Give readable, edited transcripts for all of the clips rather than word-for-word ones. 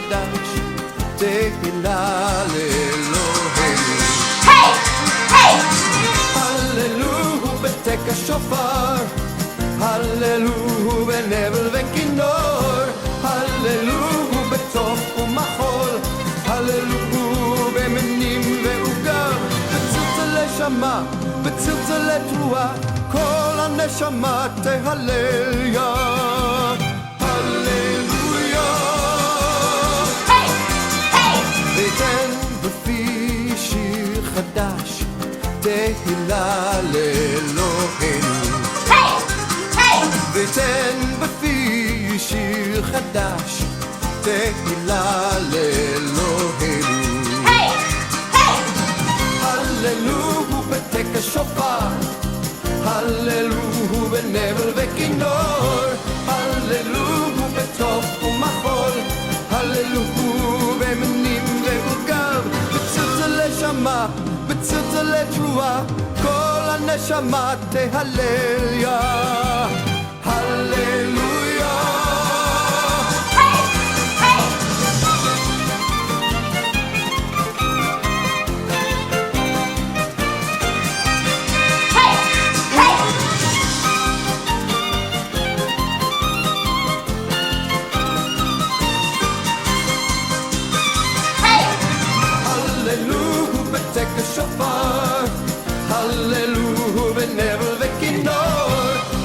חדש, תהילה לאלוהינו. Hey! Hey! הללו הו בתק השופר, הללו הו בנבל וכינור, הללו הו בתוף ומחול, הללו הו במנים ועוגר, בצלצלי שמע, בצלצלי תרועה, כל הנשמה תהלל יה. הללויה. Hey! Hey! ויתן בפי שיר חדש, תהילה לאלוהינו. Hey! Hey! ויתן בפי שיר חדש, תהילה לאלוהינו. Hey! Hey! הללו הו בתק השופר, הללו הו בנבל וכינור, הללו הו בתוף ומחול, הללו הו במנים ועוגב, בצלצלי שמע, בצלצלי תרועה, כל הנשמה תהלל יה. הללויה. Hey! Hey! Hey! Hey! Hey! הללו הו בתק השופר, הללו הו בנבל וכינור,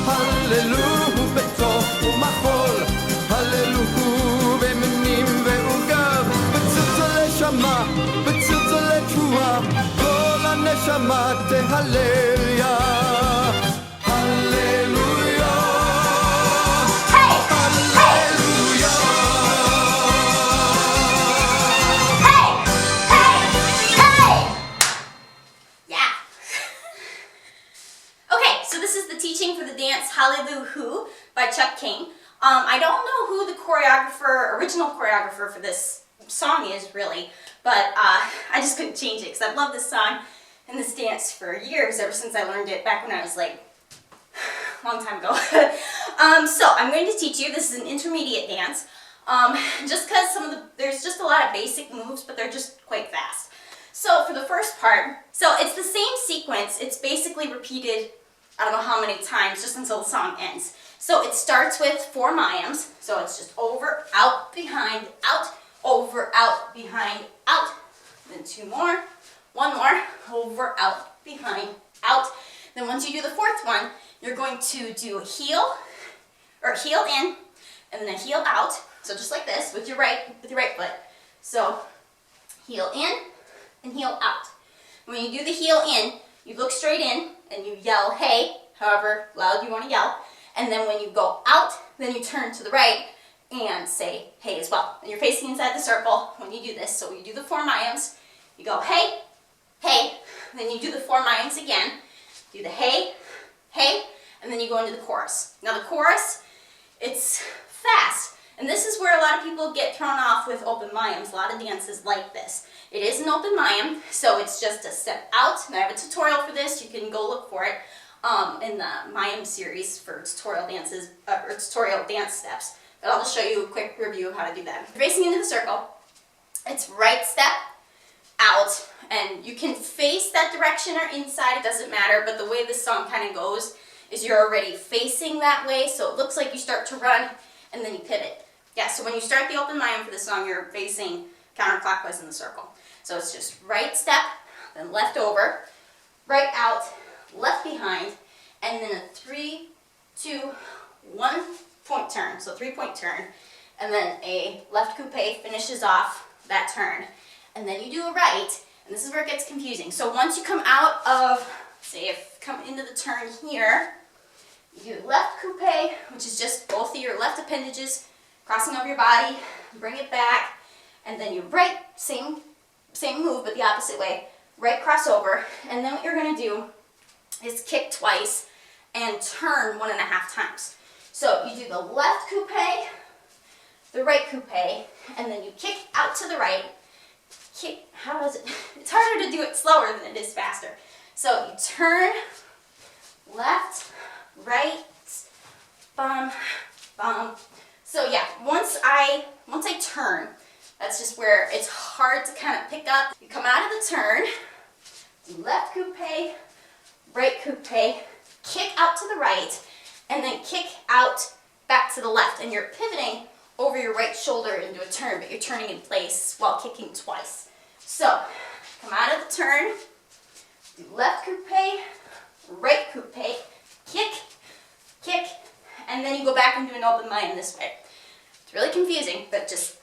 הללו הו בתוף ומחול, הללו הו במנים ועוגב, בצלצלי שמע, בצלצלי תרועה, כל הנשמה תהלל יה. הללויה. Hey! הללויה. Hey! Hey! Hey! Yeah. Okay, so this is the teaching for the dance Hallelu Hu by Chuck King. I don't know who the original choreographer for this song is really, but I just couldn't change it because I've loved this song and this dance for years, ever since I learned it back when I was like a long time ago. So I'm going to teach you. This is an intermediate dance. Just because there's just a lot of basic moves, but they're just quite fast. So for the first part, so it's the same sequence. It's basically repeated, I don't know how many times, just until the song ends. So it starts with 4 mayams. So it's just over, out, behind, out, over, out, behind, out. Then 2 more, 1 more, over, out, behind, out. Then once you do the 4th one, you're going to do a heel, or heel in, and then a heel out. So just like this with your right foot. So heel in and heel out. When you do the heel in, you look straight in and you yell hey, however loud you want to yell. And then when you go out, then you turn to the right and say hey as well. And you're facing inside the circle when you do this. So you do the 4 mayams, you go hey, hey, then you do the 4 mayams again, do the hey, hey, and then you go into the chorus. Now the chorus, it's fast. And this is where a lot of people get thrown off with open mayams. A lot of dances like this. It is an open mayam, so it's just a step out. And I have a tutorial for this. You can go look for it in the mayam series for tutorial dances or tutorial dance steps. But I'll just show you a quick review of how to do that. You're facing into the circle. It's right step, out, and you can face that direction or inside. It doesn't matter. But the way this song kind of goes is you're already facing that way, so it looks like you start to run and then you pivot. Yeah, so when you start the open mayam for this song, you're facing counterclockwise in the circle. So it's just right step, then left over, right out, left behind, and then a 3, 2, 1 point turn. So 3-point turn, and then a left coupe finishes off that turn. And then you do a right, and this is where it gets confusing. So once you come out of, say, come into the turn here, you do left coupe, which is just both of your left appendages crossing over your body, bring it back, and then you right, same move, but the opposite way, right crossover, and then what you're going to do is kick twice and turn 1.5 times. So you do the left coupe, the right coupe, and then you kick out to the right, kick, how does it, it's harder to do it slower than it is faster. So you turn, left, right, bum, bum. So yeah, once I turn, That's just where it's hard to kind of pick up. You come out of the turn, do left coupe, right coupe, kick out to the right, and then kick out back to the left. And you're pivoting over your right shoulder into a turn, but you're turning in place while kicking twice. So, come out of the turn, do left coupe, right coupe, kick, kick, and then you go back and do an open mind this way. It's really confusing, but just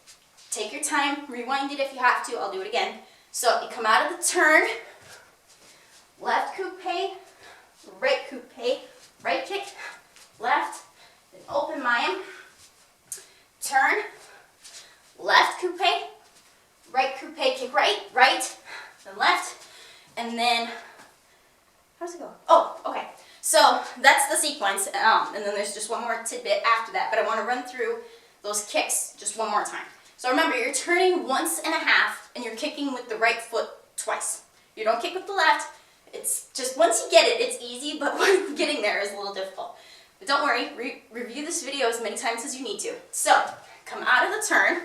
take your time, rewind it if you have to. I'll do it again. So you come out of the turn, left coupe, right coupe, right kick, left, then open mime, turn, left coupe, right coupe, kick right, right, then left, and then, how does it go? Oh, okay. So that's the sequence, and then there's just one more tidbit after that, but I want to run through those kicks just one more time. So remember, you're turning once and a half, and you're kicking with the right foot twice. You don't kick with the left. It's just, once you get it, it's easy, but getting there is a little difficult. But don't worry, review this video as many times as you need to. So, come out of the turn.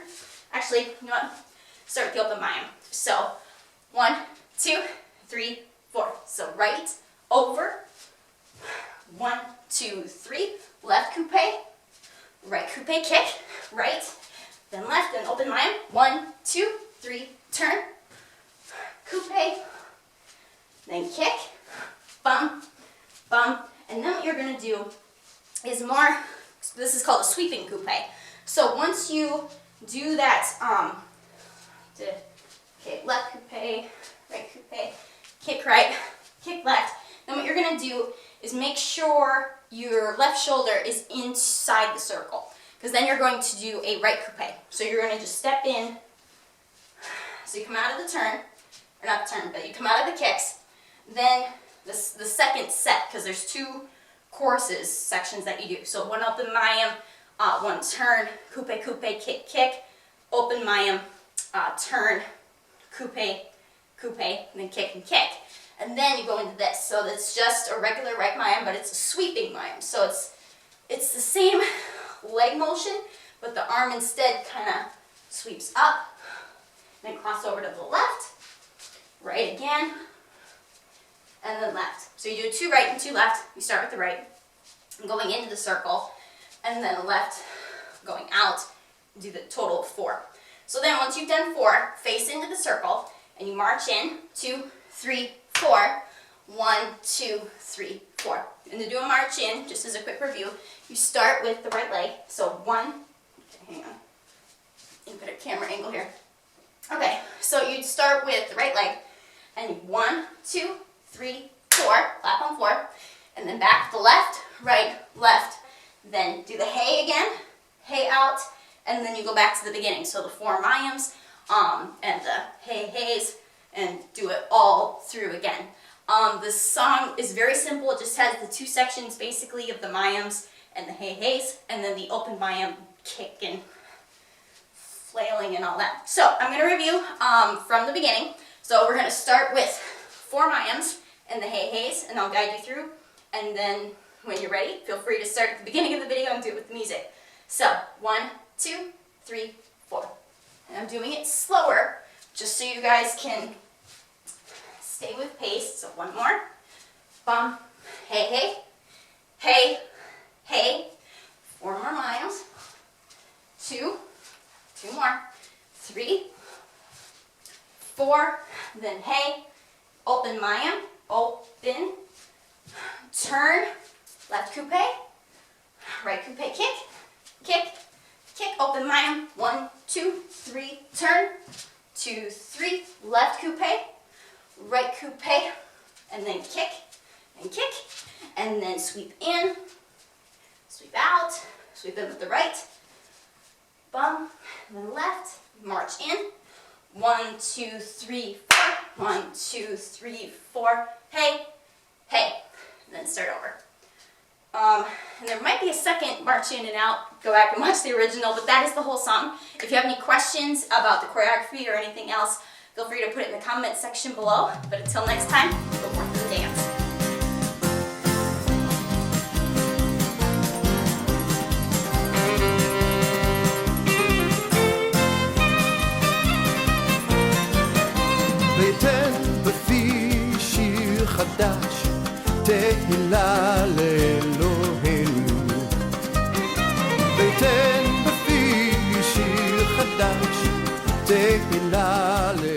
Actually, you know what? Start with the open mime. So, 1, 2, 3, 4. So, right, over, 1, 2, 3, left coupe, right coupe, kick, right, then left, then open mime, 1, 2, 3, turn, coupe, then kick, bum, bum, and then what you're going to do is more, this is called a sweeping coupe. So once you do that, okay, left coupe, right coupe, kick right, kick left, then what you're going to do is make sure your left shoulder is inside the circle, because then you're going to do a right coupe. So you're going to just step in, so you come out of the turn, or not the turn, but you come out of the kicks, then the second set, because there's 2 choruses sections that you do. So one open mime, one turn, coupe, coupe, kick, kick, open mime, turn, coupe, coupe, and then kick and kick. And then you go into this. So it's just a regular right mime, but it's a sweeping mime. So it's the same leg motion, but the arm instead kind of sweeps up, then cross over to the left, right again, and then left. So you do 2 right and 2 left. You start with the right, going into the circle, and then left, going out, do the total of 4. So then once you've done 4, face into the circle, and you march in, 2, 3, 4, 1, 2, 3, 4. And to do a march in, just as a quick review, you start with the right leg. So 1, okay, hang on, you put a camera angle here. Okay, so you start with the right leg, and 1, 2, 3, 4, clap on 4, and then back to the left, right, left, then do the hey again, hey out, and then you go back to the beginning. So the 4 mimes, and the hey heys, and do it all through again. This song is very simple. It just has the 2 sections basically of the mimes and the hey heys, and then the open mime kick and flailing and all that. So I'm going to review from the beginning. So we're going to start with 4 mimes and the hey heys, and I'll guide you through. And then when you're ready, feel free to start at the beginning of the video and do it with the music. So 1, 2, 3, 4. And I'm doing it slower, just so you guys can stay with pace. So 1 more. Bum, hey, hey, hey, hey. 4 more miles. 2 more. 3, 4. Then hey, open mime, open, turn, left coupe, right coupe, kick, kick, kick, open mime, 1, 2, 3, turn, 2, 3, left coupe, right coupe, and then kick, and then sweep in, sweep out, sweep in with the right, bum, and then left, march in, 1, 2, 3, 4, 1, 2, 3, 4, hey, hey, and then start over. And there might be a second march in and out, go back and watch the original, but that is the whole song. If you have any questions about the choreography or anything else, feel free to put it in the comment section below. But until next time, go forth to the dance. תהילה לאלוהינו, ויתן בפי שיר חדש, תהילה לאלוהינו.